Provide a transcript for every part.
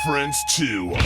Friends 2.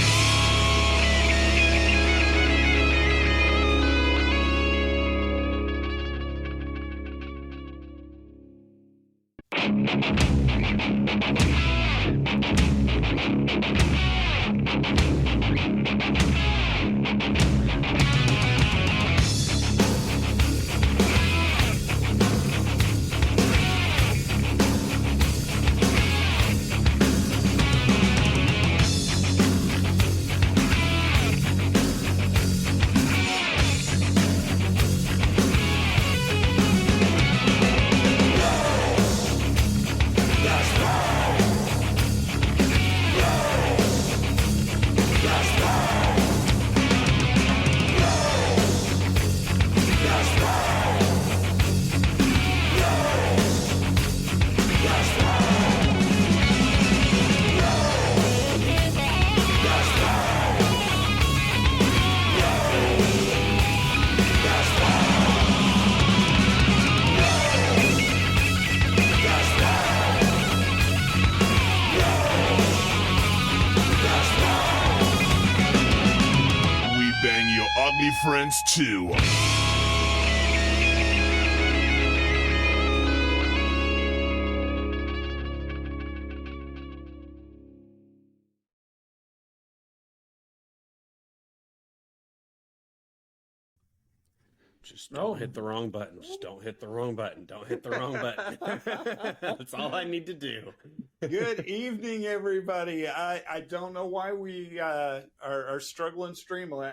Ugly Friends 2. Just don't hit the wrong button. Just don't hit the wrong button. Don't hit the wrong button. That's all I need to do. Good evening, everybody. I don't know why we are struggling streaming.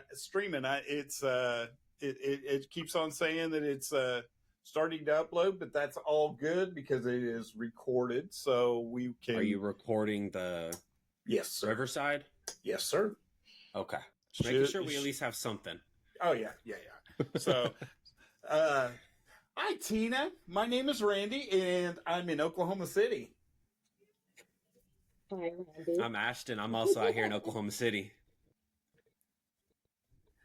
It keeps on saying that it's starting to upload, but that's all good because it is recorded, so we can. Are you recording the Yes, sir. Riverside? Yes, sir. Okay. Just making sure we at least have something. Oh yeah. So, hi Tina. My name is Randy, and I'm in Oklahoma City. Hi, Randy. I'm Ashton. I'm also out here in Oklahoma City.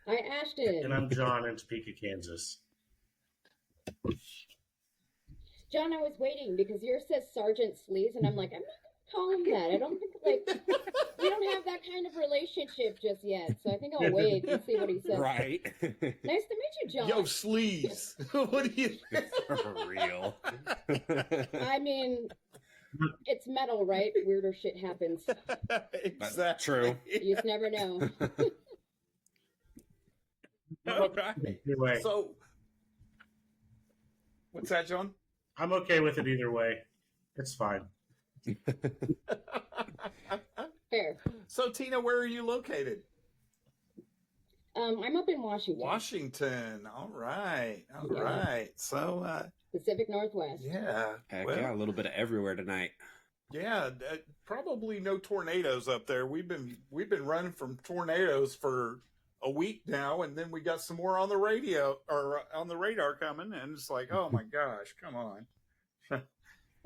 Hi, Ashton. And I'm John in Topeka, Kansas. John, I was waiting because yours says Sergeant Sleaze, and I'm like, I'm not going to call him that. I don't think, we don't have that kind of relationship just yet, so I think I'll wait and see what he says. Right. Nice to meet you, John. Yo, Sleaze. What do you think? For real. I mean, it's metal, right? Weirder shit happens. Exactly. That's true. You just never know. All right. Anyway, So, what's that, John? I'm okay with it either way. It's fine. Fair. So, Tina, where are you located? I'm up in Washington. Washington. All right. All Yeah. right. So, Pacific Northwest. yeah. Heck Well, yeah, a little bit of everywhere tonight. yeah. Probably no tornadoes up there. We've been running from tornadoes for a week now, and then we got some more on the radio or on the radar coming, and it's like, oh my gosh, come on.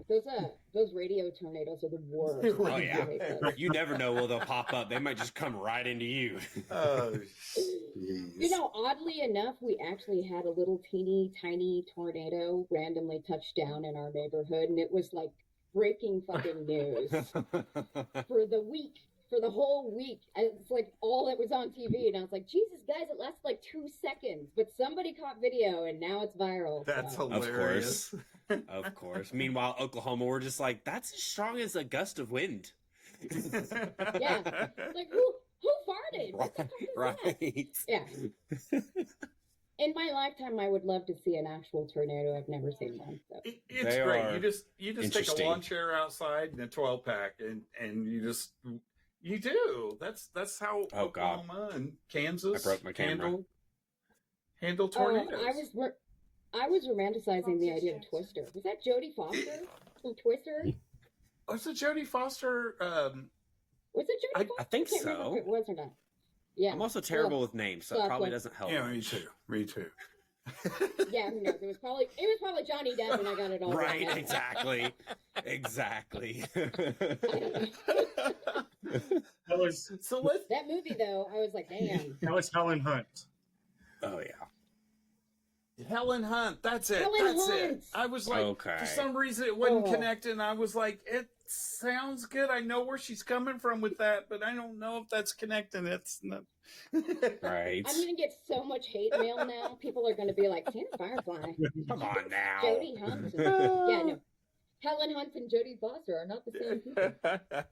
Those radio tornadoes are the worst. Oh, I yeah. hate those. You never know where they'll pop up. They might just come right into you. Oh, You know, oddly enough, we actually had a little teeny tiny tornado randomly touch down in our neighborhood, and it was like breaking fucking news for the week, for the whole week. It's like all that was on TV, and I was like, Jesus, guys, it lasted like 2 seconds, but somebody caught video, and now it's viral. that's so. hilarious. Of course. Meanwhile, Oklahoma, we're just like, that's as strong as a gust of wind. Yeah, it's like who farted? What the fuck is that? Right. Yeah. In my lifetime, I would love to see an actual tornado. I've never seen one. So. It's They great. are You just take a interesting. lawn chair outside and a 12-pack, and you do. That's how Oh, God. Oklahoma and Kansas I broke my camera. handle tornadoes. I was romanticizing the idea of Twister. Was that Jodie Foster from Twister? Was it Jodie Foster? Was it Jodie Foster? I think can't remember so. if it was or not. Yeah. I'm also terrible with names, so it probably doesn't help. Yeah, me too. Me too. Yeah, who knows? It was probably Johnny Depp, and I got it all Right, wrong. exactly. Exactly. That was So let's. That movie, though, I was like, damn. Helen Hunt. Oh, yeah. Helen Hunt. That's it. Helen That's it. Hunt. I was like, Okay. for some reason it wasn't Oh. connecting. I was like, it sounds good. I know where she's coming from with that, but I don't know if that's connecting. It's not. Right. I'm gonna get so much hate mail now. People are gonna be like, Santa Firefly, Come on now. Jodie Hunt. Yeah, no. Helen Hunt and Jodie Foster are not the same people.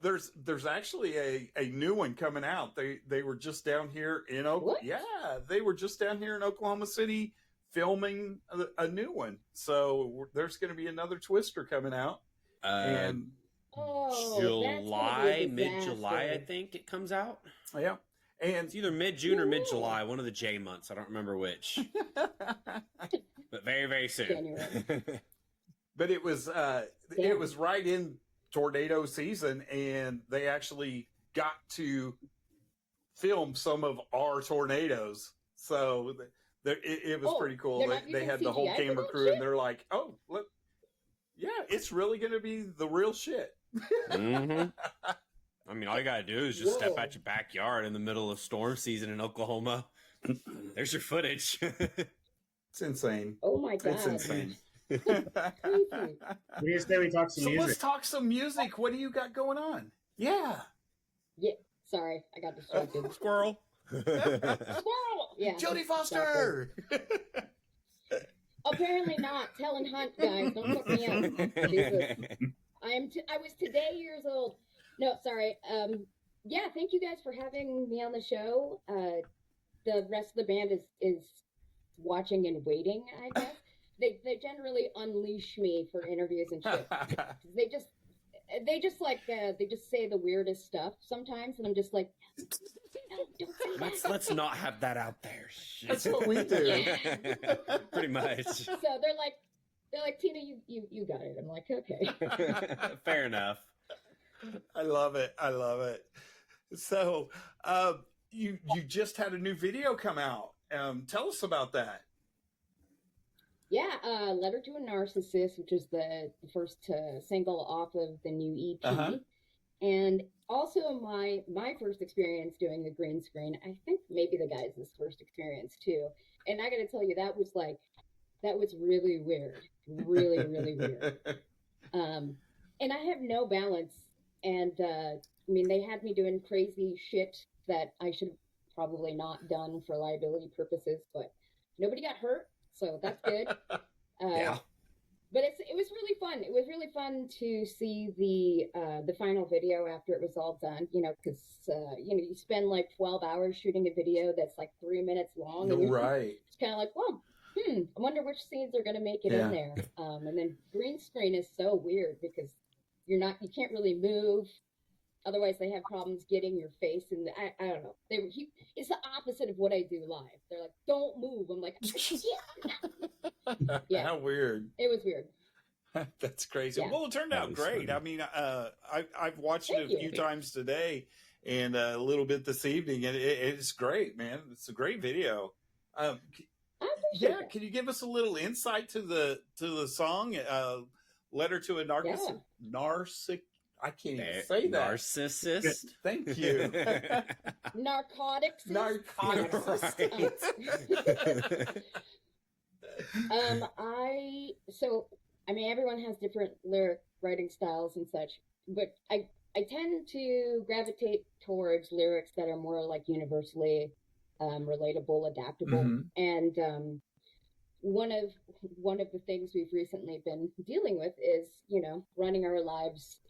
There's actually a new one coming out. They were just down here in What? Yeah, they were just down here in Oklahoma City filming a new one. So there's going to be another Twister coming out. And Oh, July, that's mid-July, I think it comes out. yeah, and It's either mid-June or No. mid-July, one of the J months. I don't remember which, but very, very soon. January. but it was right in tornado season, and they actually got to film some of our tornadoes. So it was Oh, pretty cool. they're not They using had the whole CGI for camera that crew, shit? and they're like, "Oh, look, yeah, it's really going to be the real shit." hmm I mean, all you gotta do is just step Whoa. out your backyard in the middle of storm season in Oklahoma. There's your footage. It's insane. Oh my god. It's insane. Crazy. We need to say we talk some So let's music. talk some music. What do you got going on? Yeah. Yeah. Sorry, I got distracted. Squirrel. Squirrel. Yeah. Jodie Foster. Apparently not. Helen Hunt, guys. Don't look me up. Jesus. I was today years old. No, sorry. Yeah, thank you guys for having me on the show. The rest of the band is watching and waiting, I guess. They generally unleash me for interviews and shit. They just say the weirdest stuff sometimes, and I'm just like, no, don't say that. Let's not have that out there. Shit. That's what we do. Yeah. Pretty much. So they're like, Tina, you got it. I'm like, okay. Fair enough. I love it. I love it. So, you just had a new video come out. Tell us about that. Yeah, Letter to a Narcissist, which is the first single off of the new EP. Uh-huh. And also my first experience doing the green screen. I think maybe the guys' first experience too. And I gotta tell you, that was really weird. Really, really weird. And I have no balance. And I mean, they had me doing crazy shit that I should have probably not done for liability purposes, but nobody got hurt, so that's good. Yeah. But it was really fun. It was really fun to see the final video after it was all done. You know, because you spend like 12 hours shooting a video that's like 3 minutes long. And Right. it's kind of like, well, I wonder which scenes are going to make it Yeah. in there. And then green screen is so weird because you can't really move. Otherwise, they have problems getting your face, and I don't know. It's the opposite of what I do live. They're like, "Don't move." I'm like, Yeah. How weird. It was weird. That's crazy. Yeah. Well, it turned out That is great. funny. I mean, I've watched Thank it a you. few times today and a little bit this evening, and it's great, man. It's a great video. I appreciate Yeah, that. can you give us a little insight to the song, "Letter to a Narcissist"? I can't even say that. Narcissist. Thank you. Narcotics. Narcotics. I mean, everyone has different lyric writing styles and such, but I tend to gravitate towards lyrics that are more like universally relatable, adaptable, Mhm. and one of the things we've recently been dealing with is running our lives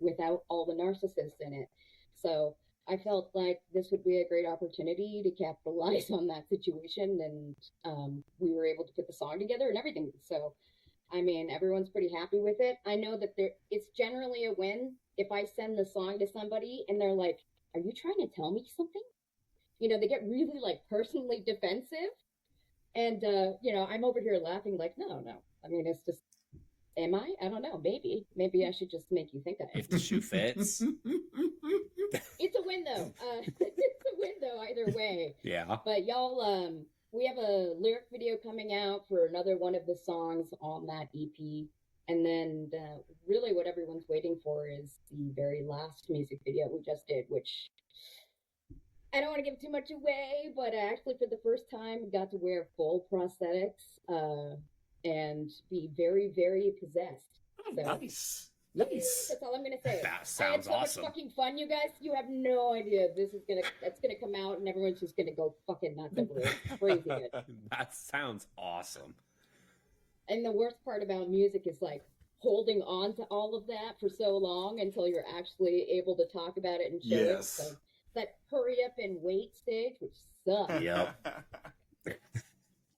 without all the narcissists in it. So I felt like this would be a great opportunity to capitalize on that situation, and we were able to put the song together and everything. So I mean, everyone's pretty happy with it. I know that it's generally a win if I send the song to somebody and they're like, "Are you trying to tell me something?" They get really like personally defensive. And, I'm over here laughing like, no. I mean, it's just, am I? I don't know. Maybe I should just make you think I am. If the shoe fits. It's a win, though. It's a win, though, either way. Yeah. But y'all, we have a lyric video coming out for another one of the songs on that EP. And then really what everyone's waiting for is the very last music video we just did, which I don't want to give too much away, but I actually, for the first time, got to wear full prosthetics and be very, very possessed. Oh, So, nice. Nice. that's all I'm gonna say. That I had sounds so awesome. much fucking fun, you guys. You have no idea. That's gonna come out, and everyone's just gonna go fucking nuts over it. It's crazy good. That sounds awesome. And the worst part about music is like holding on to all of that for so long until you're actually able to talk about it and show it. Yes. So that hurry up and wait stage, which sucks. Yep.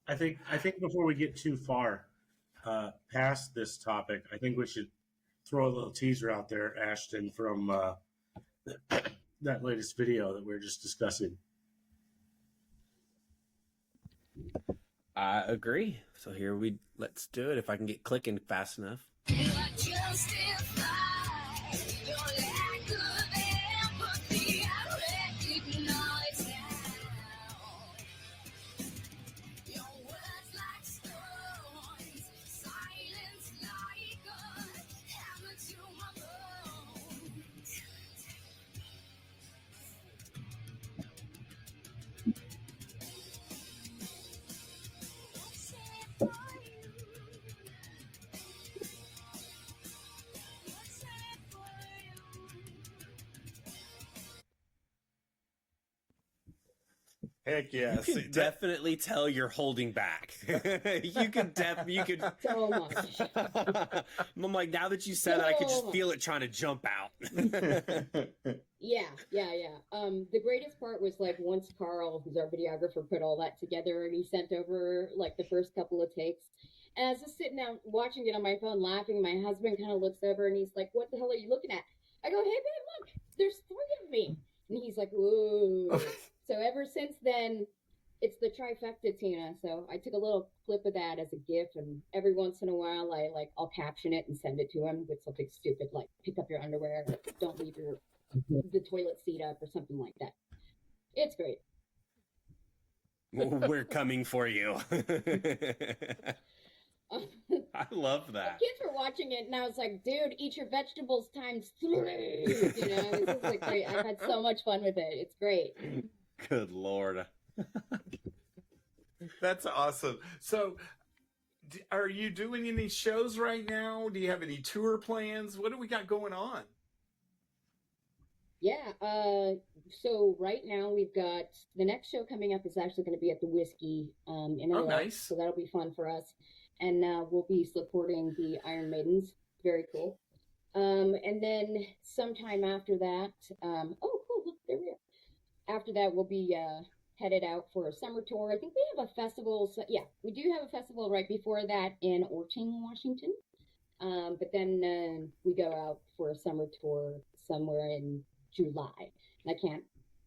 I think before we get too far past this topic, I think we should throw a little teaser out there, Ashton, from that latest video that we were just discussing. I agree. So let's do it if I can get clicking fast enough. Heck yeah. You can definitely tell you're holding back. you could. So much. I'm like, now that you said it, I could just feel it trying to jump out. Yeah. The greatest part was like once Carl, who's our videographer, put all that together and he sent over like the first couple of takes. And I was just sitting down watching it on my phone laughing. My husband kind of looks over and he's like, "What the hell are you looking at?" I go, "Hey babe, look, there's 3 of me." And he's like, "Ooh." So ever since then, it's the trifecta, Tina. So I took a little clip of that as a GIF, and every once in a while, I'll caption it and send it to him with something stupid like "pick up your underwear," or "don't leave the toilet seat up," or something like that. It's great. We're coming for you. I love that. The kids were watching it, and I was like, "Dude, eat your vegetables times 3." You know, this is like great. I've had so much fun with it. It's great. Good Lord. That's awesome. So, are you doing any shows right now? Do you have any tour plans? What do we got going on? Yeah. So right now we've got the next show coming up is actually going to be at the Whiskey in LA. Oh, nice. So that'll be fun for us, and we'll be supporting the Iron Maidens. Very cool. And then sometime after that, oh cool, look, there we are. After that, we'll be headed out for a summer tour. I think we have a festival. So, yeah, we do have a festival right before that in Orting, Washington. But then we go out for a summer tour somewhere in July. And I can't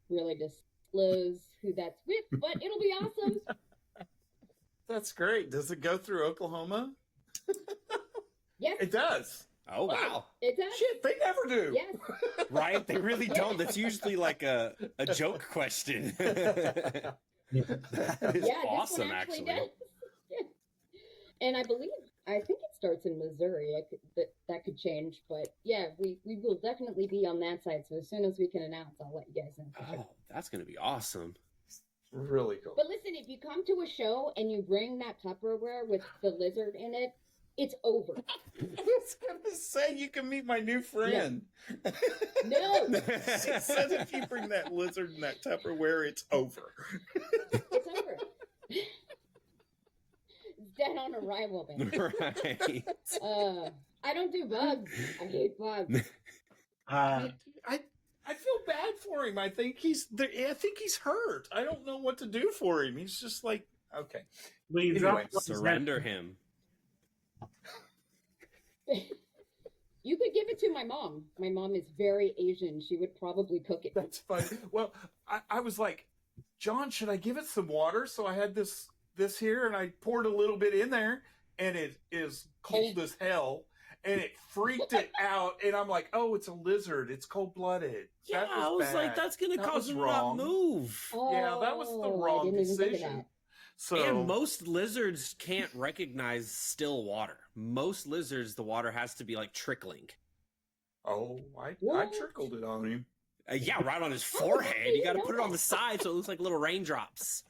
really disclose who that's with, but it'll be awesome. That's great. Does it go through Oklahoma? Yes. It does. Oh, wow. It does. Shit, they never do. Yes. Right? They really don't. That's usually like a joke question. That is awesome, this one actually. does. Yeah. And I think it starts in Missouri. That could change, but yeah, we will definitely be on that side. So as soon as we can announce, I'll let you guys know. For sure. Oh, that's going to be awesome. Really cool. But listen, if you come to a show and you bring that Tupperware with the lizard in it, it's over. I was gonna say you can meet my new friend. No, She said if you bring that lizard and that Tupperware, it's over. it's over. It's dead on arrival, baby. Right. I don't do bugs. I hate bugs. I feel bad for him. I think he's hurt. I don't know what to do for him. He's just like, okay. Well, you Anyway, dropped Surrender him. You could give it to my mom. My mom is very Asian. She would probably cook it. That's funny. Well, I was like, John, should I give it some water? So I had this here, and I poured a little bit in there, and it is cold as hell, and it freaked it out. And I'm like, oh, it's a lizard. It's cold-blooded. Yeah, I was like, that's going to cause him to not move. Yeah, that was the wrong I didn't even think of decision. that. So And most lizards can't recognize still water. Most lizards, the water has to be like trickling. I What? trickled it on him. Yeah, right on his How the fuck forehead. do You you got to know put it on that? the side so it looks like little raindrops.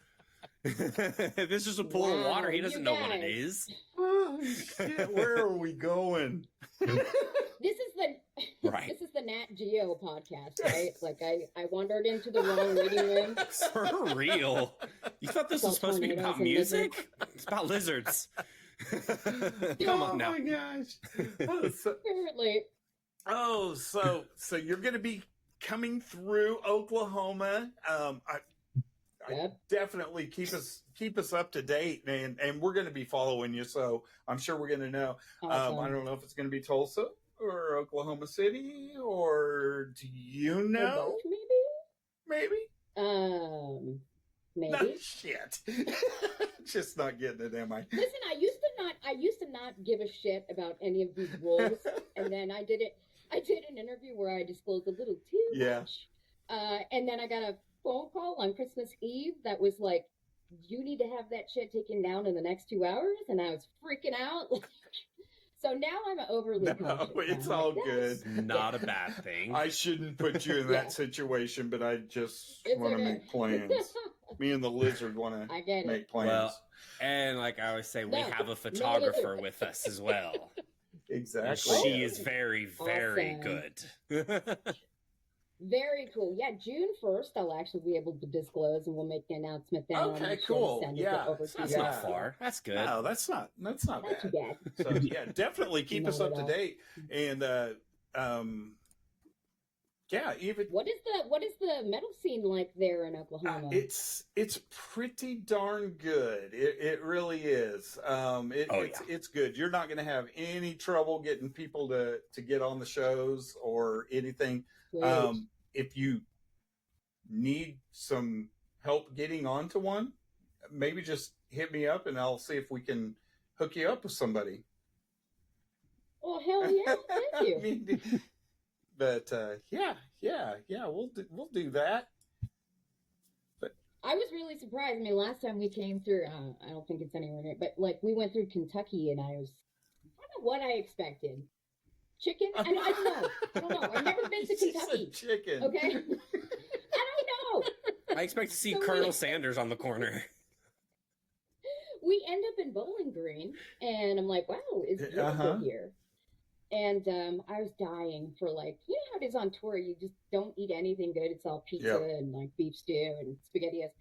If it's just a pool of Wow, water, he you doesn't know what it guys. is. Oh shit! Where are we going? This is the Right. this is the Nat Geo podcast, right? Like I wandered into the wrong reading room. For real. You thought this was Saw supposed to be tornadoes about and music? It's about lizards. Come on now. Oh my gosh! Oh, Apparently, so you're going to be coming through Oklahoma. I Yep. definitely keep us up to date, and we're going to be following you. So I'm sure we're going to know. awesome. I don't know if it's going to be Tulsa or Oklahoma City, or do you Or know? both, Maybe. maybe. No, Maybe. shit. Just not getting it, am I? Listen, I used to not give a shit about any of these rules, and then I did an interview where I disclosed a little too Yeah. much, and then I got a phone call on Christmas Eve that was like, "You need to have that shit taken down in the next 2 hours," and I was freaking out. So now I'm overly No, cautious. it's I'm all like, good. Not a bad thing. I shouldn't put you in Yeah. that situation, but I just It's want to okay. make plans. Me and the lizard want I to get it. make plans. Well, and like I always say, we No, have a no photographer lizard. with us as well. And Exactly. she is very, very Awesome. good. Very cool. Yeah, June 1st, I'll actually be able to disclose, and we'll make the announcement then. I'll Okay, make sure to cool. send Yeah, it over to That's you. Yeah. not far. That's good. No, that's not Not too bad. bad. So yeah, definitely keep us Not up at to all. date. And yeah, even What is the metal scene like there in Oklahoma? it's pretty darn good. It really is. It's good. You're not going to have any trouble getting people to get on the shows or anything. Great. If you need some help getting onto one, maybe just hit me up and I'll see if we can hook you up with somebody. Oh hell yeah! Thank you. I mean, but yeah, we'll do that. I was really surprised. I mean, last time we came through, I don't think it's anywhere near, but like we went through Kentucky, and I don't know what I expected. Chicken? I don't know. I don't know. I've never been to She said Kentucky. chicken. Okay. I don't know. I expect to see So Colonel wait. Sanders on the corner. We end up in Bowling Green, and I'm like, wow, it's beautiful Uh-huh. here. And I was dying for, like, you know how it is on tour, you just don't eat anything good. It's all pizza Yep. and like beef stew and spaghettios.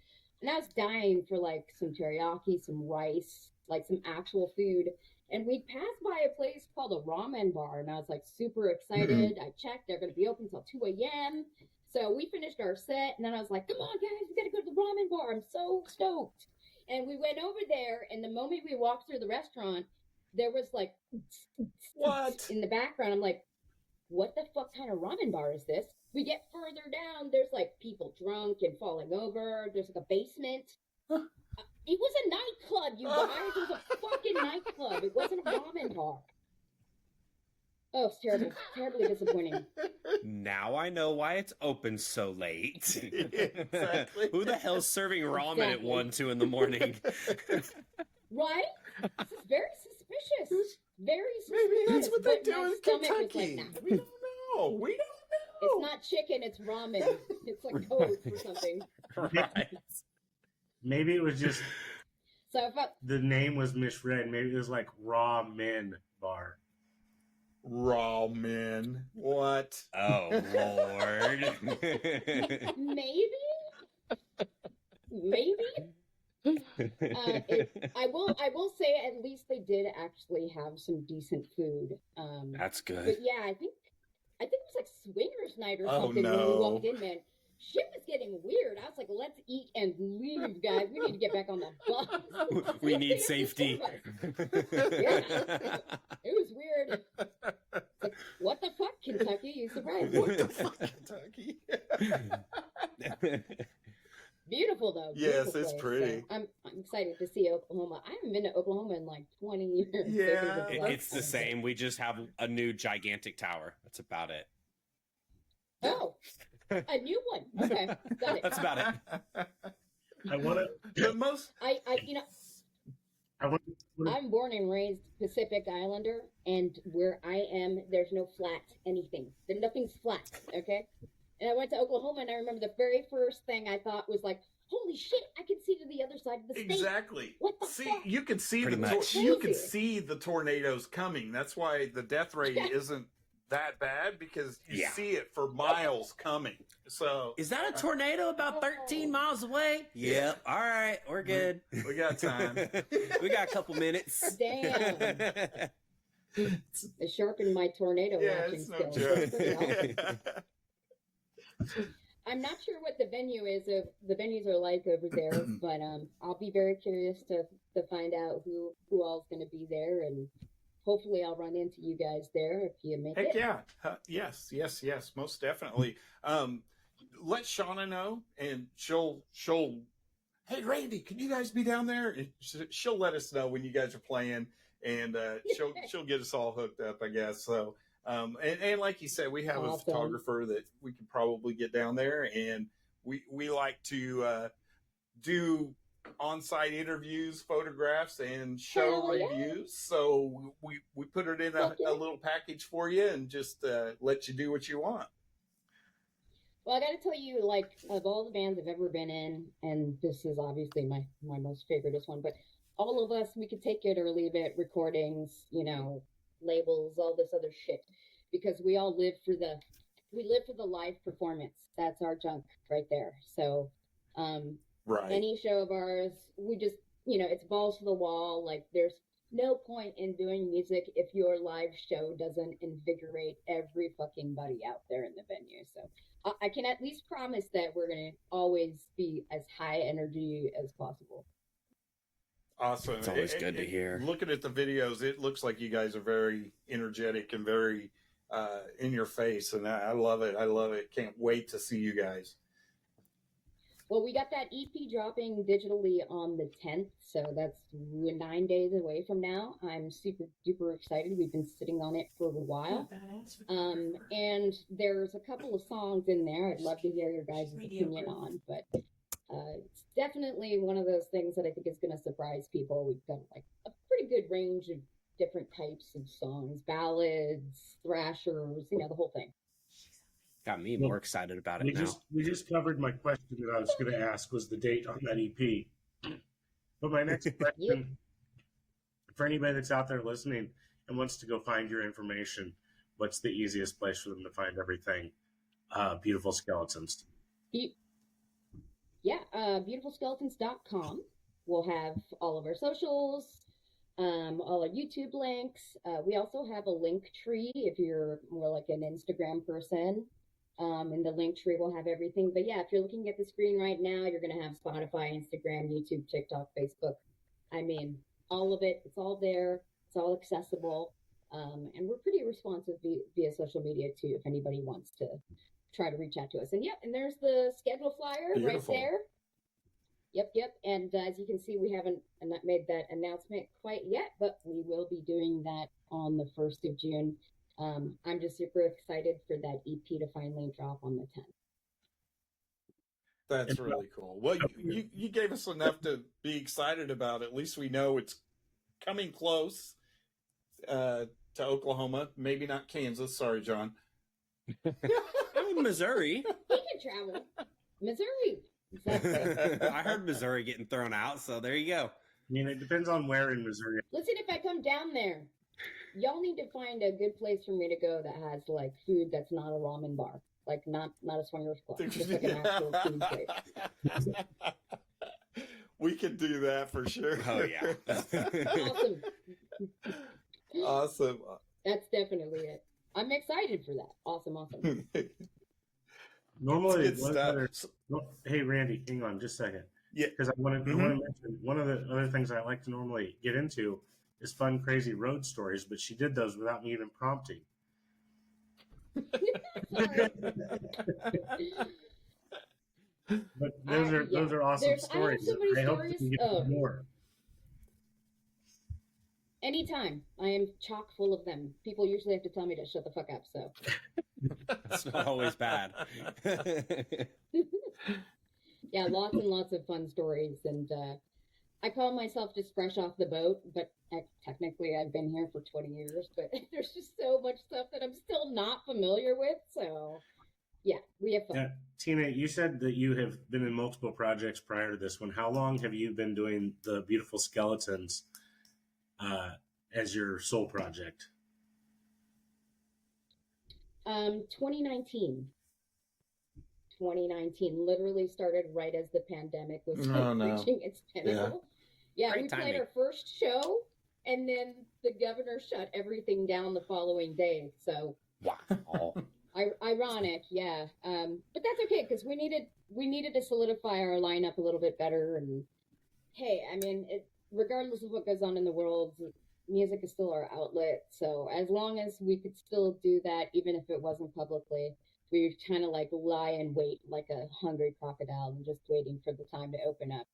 And I was dying for like some teriyaki, some rice, like some actual food. And we'd passed by a place called a ramen bar, and I was like super excited. I checked, they're going to be open till 2 a.m. So we finished our set, and then I was like, come on, guys, we got to go to the ramen bar. I'm so stoked. And we went over there, and the moment we walked through the restaurant, there was like What? in the background. I'm like, what the fuck kind of ramen bar is this? We get further down, there's like people drunk and falling over. There's like a basement. Huh. It was a nightclub, you guys. It was a fucking nightclub. It wasn't a ramen bar. Oh, it's terrible. Terribly disappointing. Now I know why it's open so late. Exactly. Who the hell's serving ramen at Exactly. 1, 2 in the morning? Right? This is very suspicious. Very Maybe suspicious. that's what they But do my in stomach was Kentucky. like, nah. We don't know. We don't It's know. not chicken, it's ramen. It's like code for something. Right. Maybe it was just So if I, the name was misread. Maybe it was like Raw Men Bar. Raw men. What? Oh, Lord. maybe, I will say at least they did actually have some decent food. That's good. But yeah, I think it was like swingers night or Oh, something when no. we walked in, man. Shit was getting weird. I was like, let's eat and leave, guys. We need to get back on the bus. We need safety. It was weird. It's like, what the fuck, Kentucky? You surprised What me. the fuck, Kentucky? Beautiful though. Yes, Beautiful it's place. pretty. So I'm excited to see Oklahoma. I haven't been to Oklahoma in like 20 years. Yeah, It's the same. We just have a new gigantic tower. That's about it. Oh, a new one. Okay, got it. That's about it. I want to. The most. I you know, I want. I'm born and raised Pacific Islander, and where I am, there's no flat anything. Nothing's flat. Okay, And I went to Oklahoma, and I remember the very first thing I thought was like, "Holy shit! I can see to the other side of the state." Exactly. What the See, fuck? you can see Pretty much. you can Crazy. see the tornadoes coming. That's why the death rate isn't that bad, because you Yeah. see it for miles coming. So Is that a tornado about 13 miles away? Yep. All right, we're good. we got time. We got a couple minutes. Damn. It sharpened my tornado Yeah, watching it's no skills. joke. That's pretty awesome. I'm not sure what the venue is. The venues are like over there, but I'll be very curious to find out who all's going to be there, and hopefully I'll run into you guys there if you make Heck it. yeah. Yes, most definitely. Let Shauna know, and she'll. Hey, Randy, can you guys be down there? And she'll let us know when you guys are playing, and she'll get us all hooked up, I guess. So, and like you said, we have a Awesome. photographer that we can probably get down there, and we like to do on-site interviews, photographs, and show Hell yeah. reviews. So we put it in Fuck yeah. a little package for you, and just let you do what you want. Well, I got to tell you, like, of all the bands I've ever been in, and this is obviously my most favoriteest one, but all of us, we could take it or leave it, recordings, labels, all this other shit, because we all live for the live performance. That's our junk right there. So, Right. any show of ours, we just, it's balls to the wall. Like, there's no point in doing music if your live show doesn't invigorate every fucking buddy out there in the venue. So I can at least promise that we're going to always be as high energy as possible. Awesome. It's always good to hear. Looking at the videos, it looks like you guys are very energetic and very in your face, and I love it. I love it. Can't wait to see you guys. Well, we got that EP dropping digitally on the 10th, so that's 9 days away from now. I'm super duper excited. We've been sitting on it for a while. And there's a couple of songs in there I'd love to hear your guys' opinion on, but it's definitely one of those things that I think is going to surprise people. We've got like a pretty good range of different types of songs, ballads, thrashers, the whole thing. Got me more excited about it now. We just covered my question that I was going to ask, was the date on that EP. But my next question, for anybody that's out there listening and wants to go find your information, what's the easiest place for them to find everything? Beautiful Skeletons. Beautifulskeletons.com. We'll have all of our socials, all our YouTube links. We also have a link tree if you're more like an Instagram person. In the link tree, we'll have everything. But yeah, if you're looking at the screen right now, you're going to have Spotify, Instagram, YouTube, TikTok, Facebook. I mean, all of it. It's all there. It's all accessible. And we're pretty responsive via social media, too, if anybody wants to try to reach out to us. And and there's the schedule flyer Beautiful. right there. Yep. And as you can see, we haven't made that announcement quite yet, but we will be doing that on the 1st of June. I'm just super excited for that EP to finally drop on the 10th. That's really cool. Well, you gave us enough to be excited about. At least we know it's coming close to Oklahoma. Maybe not Kansas. Sorry, John. I'm in Missouri. We can travel. Missouri. Exactly. I heard Missouri getting thrown out, so there you go. I mean, it depends on where in Missouri. Listen, if I come down there, y'all need to find a good place for me to go that has like food that's not a ramen bar, like not a swingers club, just like an actual food place. We can do that for sure. Oh, yeah. Awesome. Awesome. That's definitely it. I'm excited for that. Awesome. Normally, It's good stuff. Hey, Randy, hang on just a second. Yeah. Because I want to mention one of the other things I like to normally get into is fun, crazy road stories, but she did those without me even prompting. But those are awesome stories. I have so I hope many stories. we can get more. Anytime. I am chock full of them. People usually have to tell me to shut the fuck up, so. It's not always bad. Yeah, lots and lots of fun stories. And I call myself just fresh off the boat, but technically I've been here for 20 years, but there's just so much stuff that I'm still not familiar with. So yeah, we have fun. Now, Tina, you said that you have been in multiple projects prior to this one. How long have you been doing the Beautiful Skeletons as your sole project? 2019. 2019 literally started right as the pandemic was Oh, no. reaching its pinnacle. Yeah, Great we played timing. our first show, and then the governor shut everything down the following day. So Wow. ironic, yeah. But that's okay because we needed to solidify our lineup a little bit better. And hey, I mean, regardless of what goes on in the world, music is still our outlet. So as long as we could still do that, even if it wasn't publicly, we would kind of like lie in wait like a hungry crocodile and just waiting for the time to open up.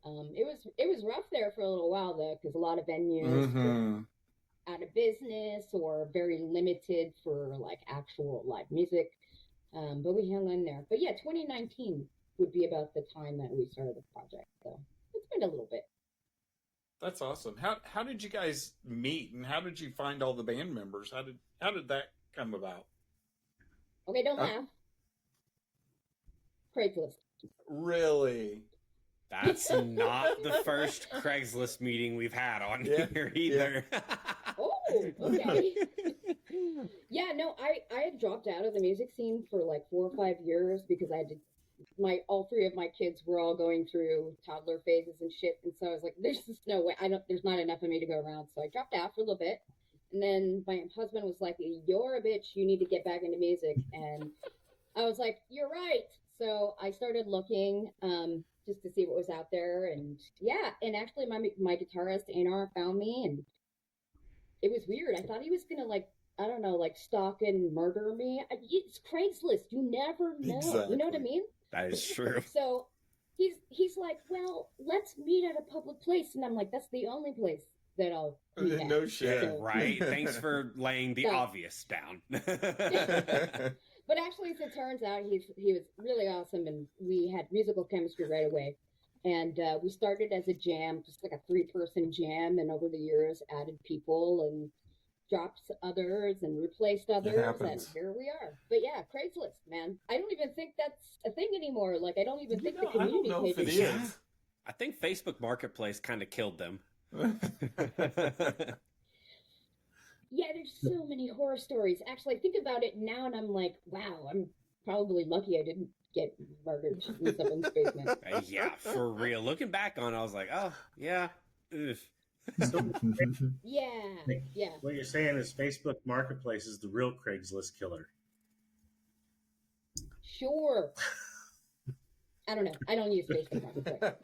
It was rough there for a little while though, because a lot of venues were out of business or very limited for like actual live music. But we hung in there. But yeah, 2019 would be about the time that we started the project. So it's been a little bit. That's awesome. How did you guys meet, and how did you find all the band members? How did that come about? Okay, don't laugh. Craigslist. Really? That's not the first Craigslist meeting we've had on Yeah, here either. Oh, okay. Yeah, no, I had dropped out of the music scene for like 4 or 5 years because I had to, all 3 of my kids were all going through toddler phases and shit, and so I was like, there's just no way, there's not enough of me to go around, so I dropped out for a little bit, and then my husband was like, you're a bitch, you need to get back into music, and I was like, you're right, so I started looking, just to see what was out there, and yeah, and actually my guitarist, Anar, found me, and it was weird. I thought he was gonna like, I don't know, like stalk and murder me. It's Craigslist. You never know. Exactly. You know what I mean? That is true. So he's like, well, let's meet at a public place, and I'm like, that's the only place that I'll meet at. No shit. So- Right. Thanks for laying the So- obvious down. But actually, as it turns out, he was really awesome, and we had musical chemistry right away. And we started as a jam, just like a 3-person jam, and over the years added people and dropped others and replaced others, and happens. here we are. But yeah, Craigslist, man. I don't even think that's a thing anymore. Like, I don't even think the I don't community know if it pages. is. I think Facebook Marketplace kind of killed them. Yeah, there's so many horror stories. Actually, I think about it now, and I'm like, wow, I'm probably lucky I didn't get murdered in someone's basement. Yeah, for real. Looking back on it, I was like, oh, yeah. Ugh. Yeah. What you're saying is Facebook Marketplace is the real Craigslist killer. Sure. I don't know. I don't use Facebook Marketplace.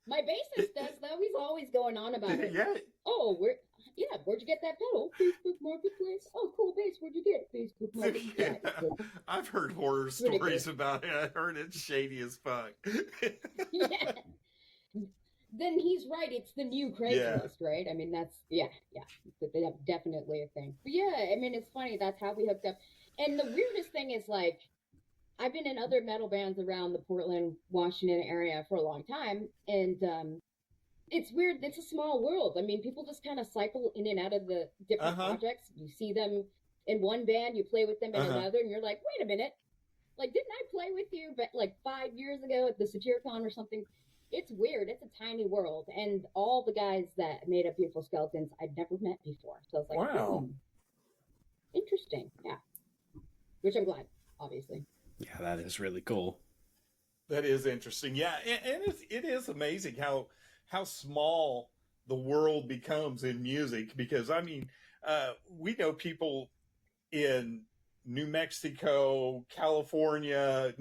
My bassist does, though. He's always going on about it. Yeah. Oh, where'd you get that pedal? Facebook Marketplace. Oh, cool bass. Where'd you get it? Facebook Marketplace. Yeah. I've heard horror Ridiculous. stories about it. I heard it's shady as fuck. Yeah. Then he's right. It's the new Craigslist, right? I mean, that's definitely a thing. But yeah, I mean, it's funny. That's how we hooked up. And the weirdest thing is, like, I've been in other metal bands around the Portland, Washington area for a long time, and it's weird. It's a small world. I mean, people just kind of cycle in and out of the different projects. You see them in one band, you play with them in another, and you're like, wait a minute, like, didn't I play with you, but like 5 years ago at the SatyrCon or something? It's weird. It's a tiny world, and all the guys that made up Beautiful Skeletons I'd never met before. So I was like, Wow. Interesting, yeah. Which I'm glad, obviously. Yeah, that is really cool. That is interesting. Yeah, and it is amazing how small the world becomes in music, because I mean, we know people in New Mexico, California,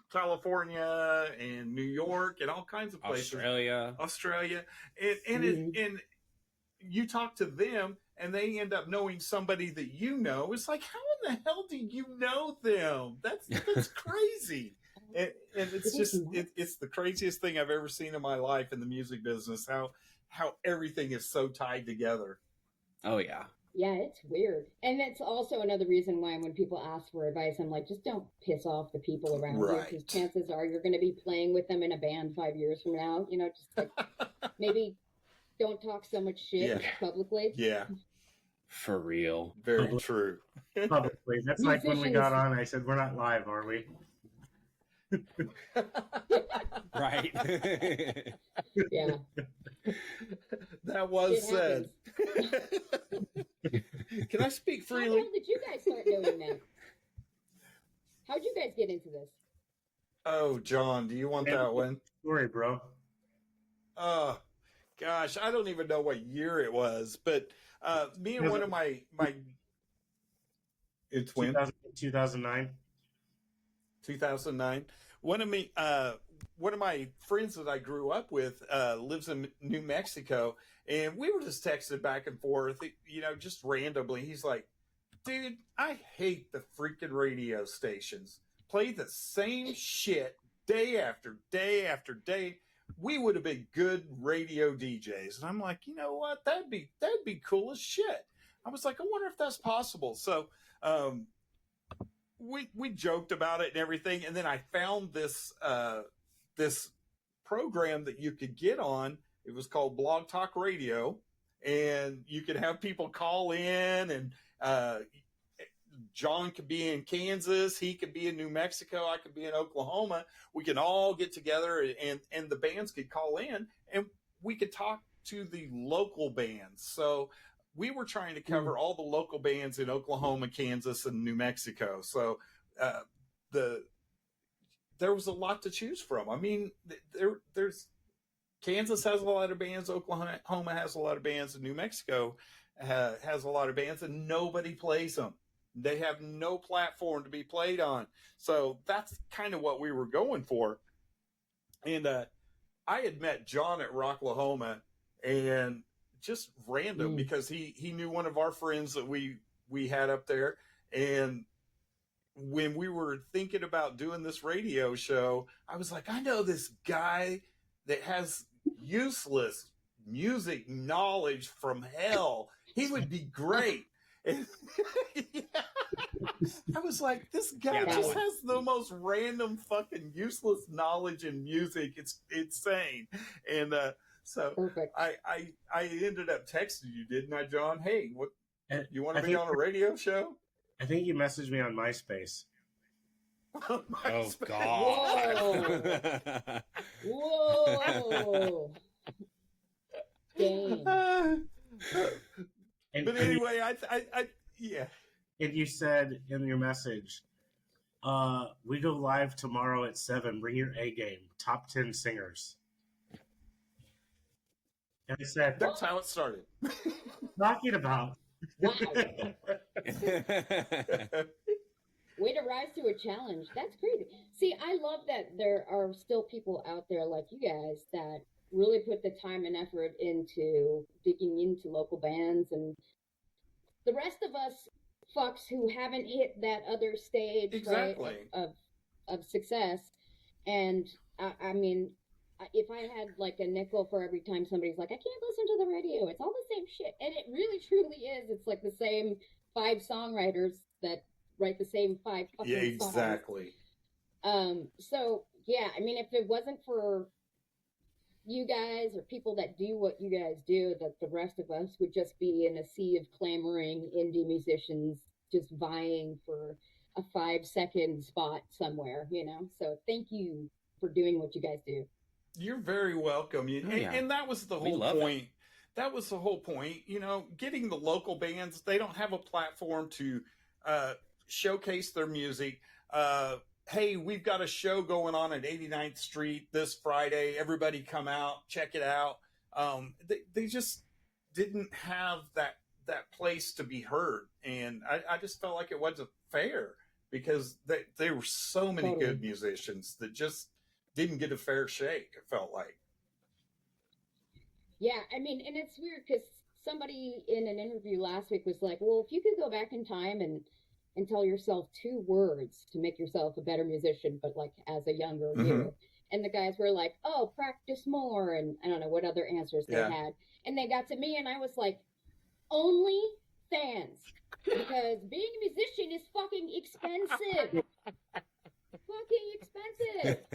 California and New York and all kinds of places. Australia. And you talk to them and they end up knowing somebody that you know. It's like, how in the hell do you know them? That's crazy. And it's just it's the craziest thing I've ever seen in my life in the music business, how everything is so tied together. Oh yeah. Yeah, it's weird. And that's also another reason why when people ask for advice, I'm like, just don't piss off the people around you, because chances are you're going to be playing with them in a band 5 years from now. You know, just like maybe don't talk so much shit publicly. Yeah. For real. Very true. Publicly. That's like when we got on, I said, we're not live, are we? Right. Yeah. That was It said. Can I speak How the freely? hell did you guys start doing that? How'd you guys get into this? Oh, John, do you want that one? Story, bro. Oh, gosh, I don't even know what year it was, but me and one of my it's when 2009. 2009. One of my friends that I grew up with lives in New Mexico, and we were just texting back and forth, just randomly. He's like, "Dude, I hate the freaking radio stations. Play the same shit day after day after day. We would have been good radio DJs." And I'm like, you know what? That'd be cool as shit. I was like, I wonder if that's possible. So we joked about it and everything, and then I found this this program that you could get on. It was called Blog Talk Radio, and you could have people call in, and John could be in Kansas, he could be in New Mexico, I could be in Oklahoma. We could all get together, and the bands could call in, and we could talk to the local bands. So we were trying to cover all the local bands in Oklahoma, Kansas, and New Mexico. So there was a lot to choose from. I mean, there's Kansas has a lot of bands, Oklahoma has a lot of bands, and New Mexico has a lot of bands, and nobody plays them. They have no platform to be played on. So that's kind of what we were going for. And I had met John at Rocklahoma, and just random because he knew one of our friends that we had up there. And when we were thinking about doing this radio show, I was like, I know this guy that has useless music knowledge from hell. He would be great. And I was like, this guy just has the most random fucking useless knowledge in music. It's insane. And so Perfect. I ended up texting you, didn't I, John? Hey, what you want to be think- on a radio show? I think you messaged me on MySpace. Oh, Whoa. God. Whoa. Dang. But anyway, I yeah. And you said in your message, we go live tomorrow at 7. Bring your A game. Top 10 singers. And I said, That's how it started. talking about. Wow. Way to rise to a challenge. That's crazy. See, I love that there are still people out there like you guys that really put the time and effort into digging into local bands, and the rest of us fucks who haven't hit that other stage, Exactly. right, of success. And I mean, if I had like a nickel for every time somebody's like, I can't listen to the radio, it's all the same shit. And it really truly is. It's like the same 5 songwriters that write the same 5 fucking Yeah, songs. exactly. So yeah, I mean, if it wasn't for you guys or people that do what you guys do, that the rest of us would just be in a sea of clamoring indie musicians just vying for a 5-second spot somewhere, So thank you for doing what you guys do. You're very welcome. And that was the whole point. That was the whole point. Getting the local bands, they don't have a platform to showcase their music. Hey, we've got a show going on at 89th Street this Friday. Everybody come out, check it out. They just didn't have that place to be heard. And I just felt like it wasn't fair because there were so many good musicians that just didn't get a fair shake, it felt like. Yeah, I mean, and it's weird because somebody in an interview last week was like, well, if you could go back in time and tell yourself 2 words to make yourself a better musician, but like as a younger you. And the guys were like, oh, practice more. And I don't know what other answers they had. And they got to me and I was like, only fans. Because being a musician is fucking expensive. Fucking expensive.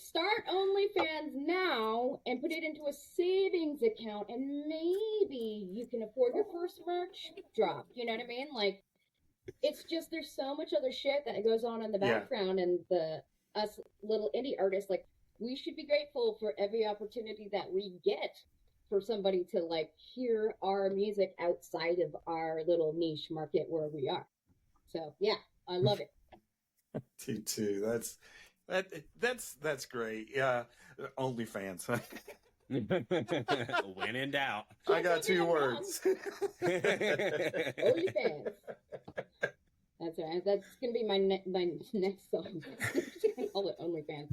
start OnlyFans now and put it into a savings account, and maybe you can afford your first merch drop. You know what I mean? Like, it's just there's so much other shit that goes on in the Yeah. background, and us little indie artists, like, we should be grateful for every opportunity that we get for somebody to like hear our music outside of our little niche market where we are. So yeah, I love it. T2. That's great. Yeah. OnlyFans. When in doubt. I got 2 words. OnlyFans. That's right. That's gonna be my next song. Call it OnlyFans.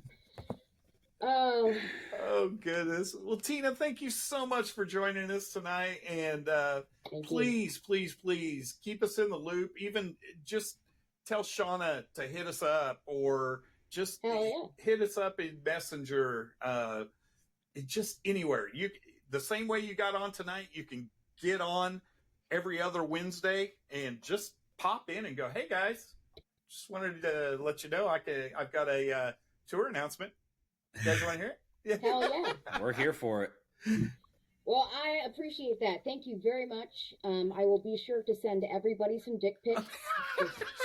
Oh goodness. Well, Tina, thank you so much for joining us tonight, and please keep us in the loop. Even just tell Shauna to hit us up, or just hit us up in Messenger. Just anywhere. The same way you got on tonight, you can get on every other Wednesday and just pop in and go, hey guys, just wanted to let you know I've got a tour announcement. You guys want to hear it? Yeah. Hell yeah. We're here for it. Well, I appreciate that. Thank you very much. I will be sure to send everybody some dick pics,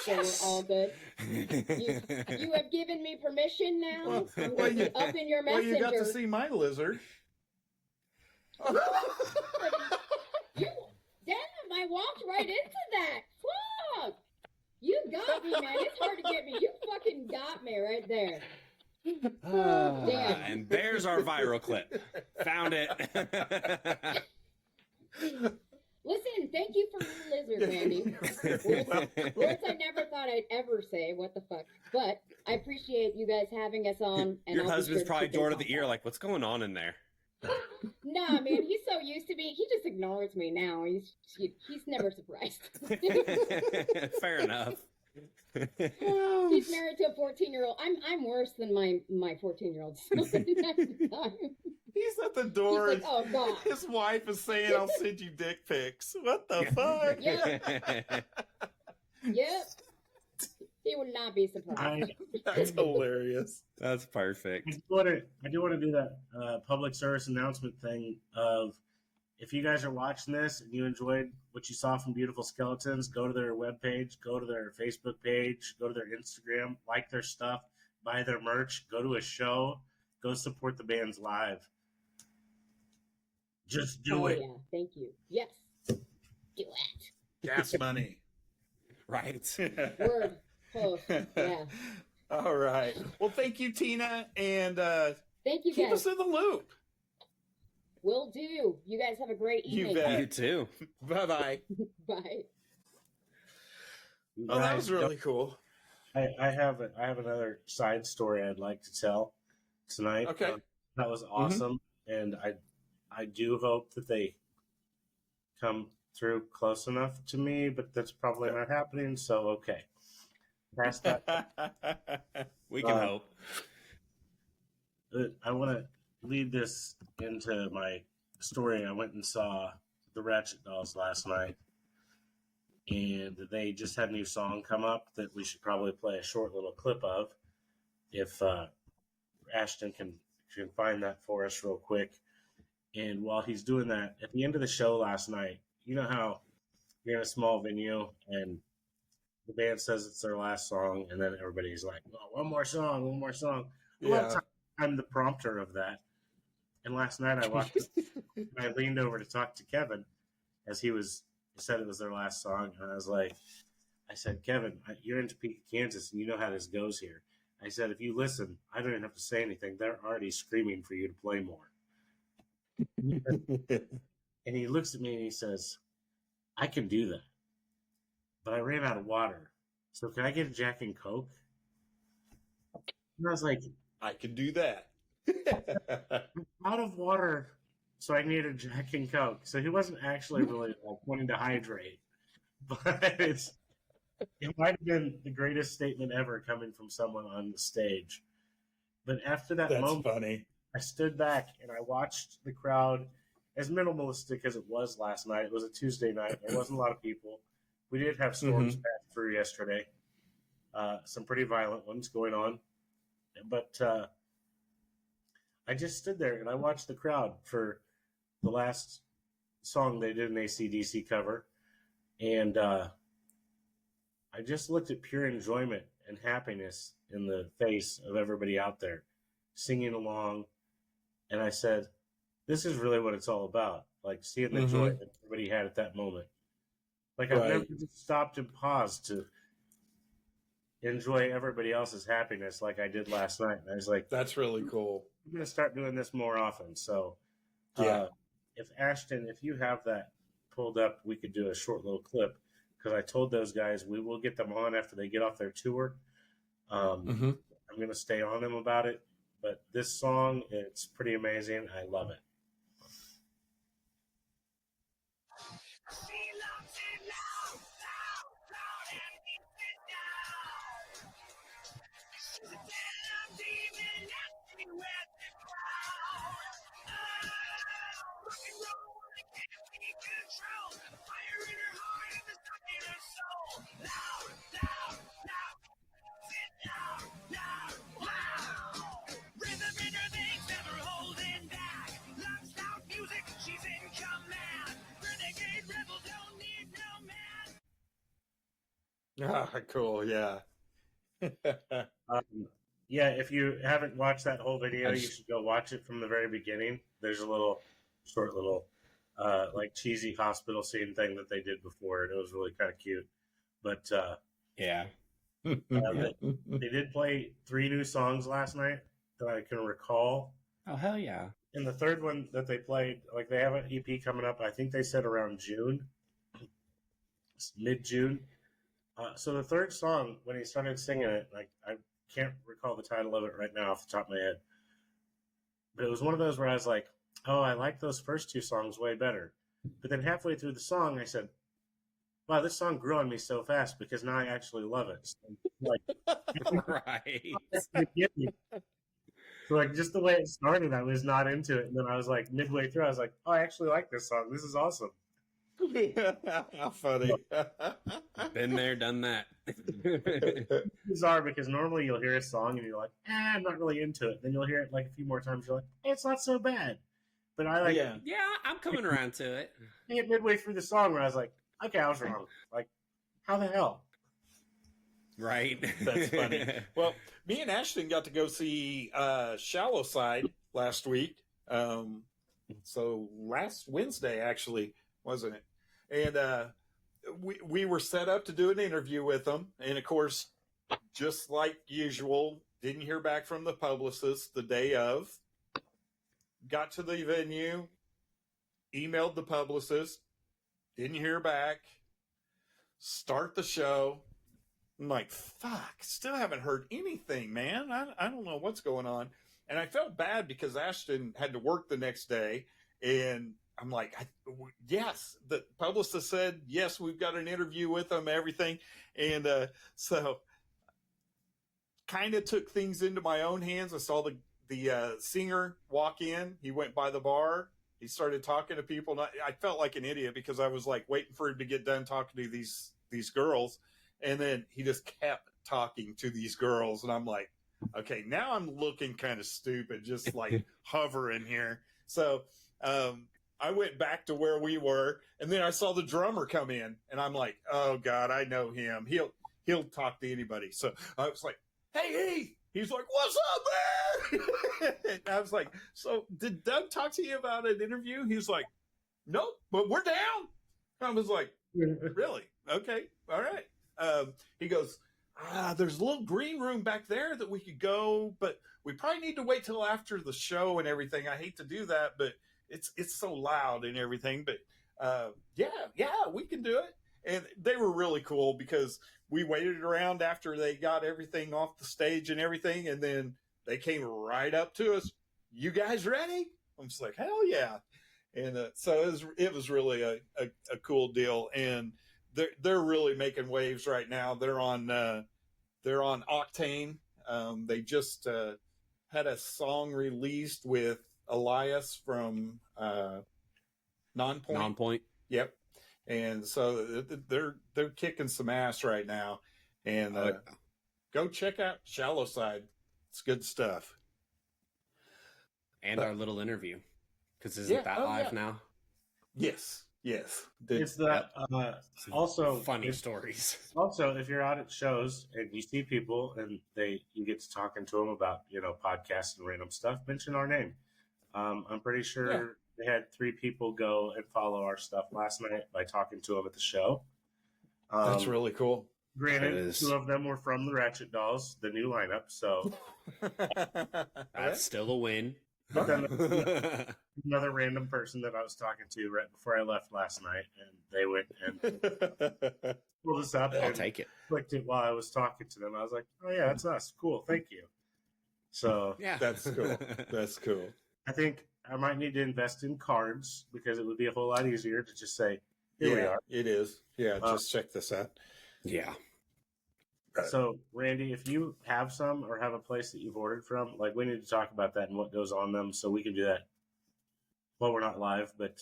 so we're all good. You have given me permission now. I'm going to be up in your messenger. Well, you got to see my lizard. Damn, I walked right into that. Fuck! You got me, man. It's hard to get me. You fucking got me right there. Damn. And there's our viral clip. Found it. Listen, thank you for your lizard, Randy. Words I never thought I'd ever say. What the fuck? But I appreciate you guys having us on. And Your I'll be husband's sure probably keep door to in the ear, like, what's going on in there? Nah, man, he's so used to me. He just ignores me now. He's never surprised. Fair enough. He's married to a 14-year-old. I'm worse than my 14-year-old son. He's at the door. He's like, oh god. His wife is saying, "I'll send you dick pics." What the fuck? Yep. He would not be surprised. That's hilarious. That's perfect. I do want to do that public service announcement thing of, if you guys are watching this and you enjoyed what you saw from Beautiful Skeletons, go to their webpage, go to their Facebook page, go to their Instagram, like their stuff, buy their merch, go to a show, go support the bands live. Just do it. Yeah, thank you. Yes. Do it. Gas money. Right. Word. Oh, yeah. All right. Well, thank you, Tina, and Thank you, keep guys. us in the loop. Will do. You guys have a great evening. bet. You too. Bye-bye. Bye. Oh, that was really cool. I have another side story I'd like to tell tonight. Okay. That was awesome, and I do hope that they come through close enough to me, but that's probably not happening. So okay, past that. We can hope. I want to lead this into my story. I went and saw the Ratchet Dolls last night, and they just had a new song come up that we should probably play a short little clip of. If Ashton can find that for us real quick. And while he's doing that, at the end of the show last night, you know how you're in a small venue and the band says it's their last song, and then everybody's like, oh, one more song. A lot of times I'm the prompter of that. And last night I leaned over to talk to Kevin as he said it was their last song. And I said, Kevin, you're in Topeka, Kansas, and you know how this goes here. I said, if you listen, I don't even have to say anything. They're already screaming for you to play more. And he looks at me and he says, I can do that, but I ran out of water. So can I get a Jack and Coke? And I was like, I can do that. out of water, so I need a Jack and Coke. So he wasn't actually really wanting to hydrate, but it might have been the greatest statement ever coming from someone on the stage. But after that moment, funny. I stood back and I watched the crowd, as minimalistic as it was last night. It was a Tuesday night. There wasn't a lot of people. We did have storms pass through yesterday, some pretty violent ones going on. But I just stood there and I watched the crowd for the last song they did an AC/DC cover, and I just looked at pure enjoyment and happiness in the face of everybody out there singing along, and I said, "This is really what it's all about." Like seeing the joy that everybody had at that moment. Like I've never just stopped and paused to enjoy everybody else's happiness like I did last night. And I was like, That's really cool. I'm going to start doing this more often. So, Yeah. if Ashton, if you have that pulled up, we could do a short little clip because I told those guys we will get them on after they get off their tour. I'm going to stay on them about it. But this song, it's pretty amazing. I love it. Ah, cool. Yeah. Yeah, if you haven't watched that whole video, you should go watch it from the very beginning. There's a short little, like cheesy hospital scene thing that they did before, and it was really kind of cute. But Yeah. they did play 3 new songs last night that I can recall. Oh, hell yeah. And the third one that they played, like they have an EP coming up. I think they said around June, mid-June. So the third song, when he started singing it, like I can't recall the title of it right now off the top of my head, but it was one of those where I was like, "Oh, I like those first 2 songs way better." But then halfway through the song, I said, "Wow, this song grew on me so fast because now I actually love it." So, like, Right. so like just the way it started, I was not into it, and then I was like midway through, I was like, "Oh, I actually like this song. This is awesome." How funny. Been there, done that. It's bizarre because normally you'll hear a song and you're like, I'm not really into it. Then you'll hear it like a few more times. You're like, hey, it's not so bad. But I like Yeah. Yeah, I'm coming around to it. I get midway through the song where I was like, okay, I was wrong. Like, how the hell? Right. That's funny. Well, me and Ashton got to go see Shallow Side last week. So last Wednesday, actually, wasn't it? And we were set up to do an interview with them. And of course, just like usual, didn't hear back from the publicist the day of. Got to the venue, emailed the publicist, didn't hear back. Start the show. I'm like, fuck, still haven't heard anything, man. I don't know what's going on. And I felt bad because Ashton had to work the next day. And I'm like, yes, the publicist said, yes, we've got an interview with them, everything. And so kind of took things into my own hands. I saw the singer walk in. He went by the bar. He started talking to people. And I felt like an idiot because I was like waiting for him to get done talking to these girls. And then he just kept talking to these girls. And I'm like, okay, now I'm looking kind of stupid, just like hovering here. So I went back to where we were. And then I saw the drummer come in. And I'm like, oh, God, I know him. He'll talk to anybody. So I was like, hey, Heath. He's like, what's up, man? And I was like, so did Doug talk to you about an interview? He's like, nope, but we're down. I was like, really? Okay, all right. He goes, there's a little green room back there that we could go, but we probably need to wait till after the show and everything. I hate to do that, but it's so loud and everything. But yeah, we can do it. And they were really cool because we waited around after they got everything off the stage and everything, and then they came right up to us. You guys ready? I'm just like, hell yeah. And so it was really a cool deal. And they're really making waves right now. They're on Octane. They just had a song released with Elias from Nonpoint. Nonpoint. Yep. And so they're kicking some ass right now. And go check out Shallow Side. It's good stuff. And our little interview. Because isn't Yeah, that oh, live yeah. now? Yes. It's that also Funny stories. Also, if you're out at shows and you see people and you get to talking to them about podcasts and random stuff, mention our name. I'm pretty sure they had 3 people go and follow our stuff last night by talking to them at the show. That's really cool. Granted, 2 of them were from the Ratchet Dolls, the new lineup, so That's still a win. but then another random person that I was talking to right before I left last night, and they went and pulled us up I'll and take it. clicked it while I was talking to them. I was like, "Oh yeah, that's us. Cool, thank you." So Yeah. That's cool. That's cool. I think I might need to invest in cards because it would be a whole lot easier to just say, "Here we are." It is. Yeah, just check this out. Yeah. So, Randy, if you have some or have a place that you've ordered from, like, we need to talk about that and what goes on them so we can do that while we're not live. But,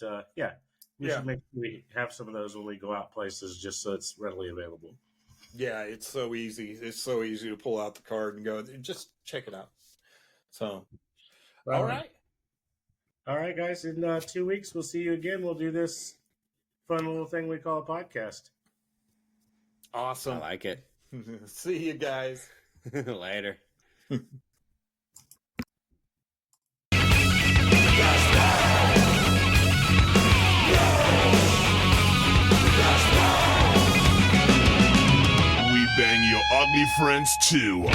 we should make sure we have some of those when we go out places just so it's readily available. Yeah, it's so easy. It's so easy to pull out the card and go, just check it out. So, all right. All right, guys. In 2 weeks, we'll see you again. We'll do this fun little thing we call a podcast. Awesome. I like it. See you guys. Later. We bang your ugly friends too.